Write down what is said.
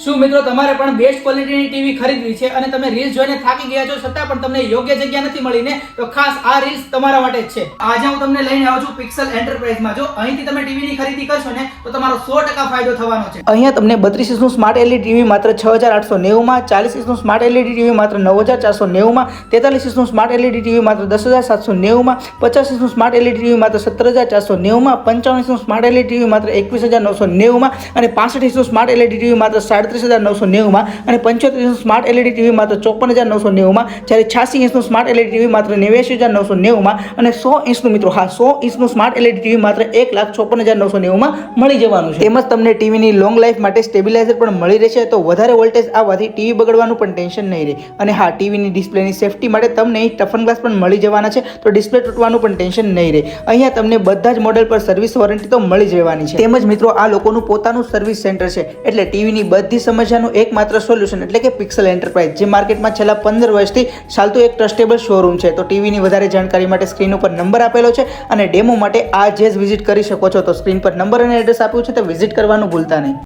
શું મિત્રો તમારે પણ બેસ્ટ ક્વોલિટીની ટીવી ખરીદવી છે અને તમે રીલ્સ જોઈને થાકી ગયા છો છતાં પણ તમને યોગ્ય જગ્યા નથી મળી ને, તો ખાસ આ રીલ્સ તમારા માટે જ છે. આજે હું તમને લઈને આવ્યો છું પિક્સલ એન્ટરપ્રાઇઝમાં. જો અહીંથી તમે ટીવીની ખરીદી કરશો ને તો તમારો 100% ફાયદો થવાનો છે. અહીંયા તમને 32 ઇંચનું સ્માર્ટ એલઈડી ટીવી માત્ર 6890 માં, 40 ઇંચનું સ્માર્ટ એલઈડી ટીવી માત્ર 9490 માં, 43 ઇંચનું સ્માર્ટ એલઈડી ટીવી માત્ર 10790 માં, 50 ઇંચનું સ્માર્ટ એલઈડી ટીવી માત્ર 17490 માં, 55 ઇંચનું સ્માર્ટ એલઈડી ટીવી માત્ર 21990 માં અને 65 ઇંચનું સ્માર્ટ એલઈડી ટીવી માત્ર 37990 માં અને 75 ઇંચનું સ્માર્ટ એલઈડી ટીવી માત્ર 54990 માં, જ્યારે 86 ઇંચનું સ્માર્ટ એલઈડી ટીવી માત્ર 89990 માં અને 100 ઇંચનું મિત્રો 100 ઇંચનું સ્માર્ટ એલઈડી ટીવી માત્ર 1,56,990 માં મળી જવાનું છે. તેમજ તમને ટીવીની લોંગ લાઈફ માટે સ્ટેબિલાઇઝર પણ મળી રહેશે, તો વધારે વોલ્ટેજ આવવાથી ટીવી બગડવાનું પણ ટેન્શન નહીં રહે. અને હા, ટીવીની ડિસ્પ્લેની સેફટી માટે તમને ટફન ગ્લાસ પણ મળી જવાના છે, તો ડિસ્પ્લે તૂટવાનું પણ ટેન્શન નહીં રહે. અહીંયા તમને બધા જ મોડેલ પર સર્વિસ વોરંટી તો મળી જવાની છે. તેમજ મિત્રો આ લોકોનું પોતાનું સર્વિસ સેન્ટર છે, એટલે ટીવીની બધી સમસ્યાનું એકમાત્ર સોલ્યુશન એટલે કે પિક્સલ એન્ટરપ્રાઇઝ, જે માર્કેટમાં છેલ્લા 15 વર્ષથી ચાલતું એક ટ્રસ્ટેબલ શોરૂમ છે. તો ટીવીની વધારે જાણકારી માટે સ્ક્રીન ઉપર નંબર આપેલો છે અને ડેમો માટે આજે જ વિઝિટ કરી શકો છો. તો સ્ક્રીન પર નંબર અને એડ્રેસ આપ્યું છે, તો વિઝિટ કરવાનું ભૂલતા નહીં.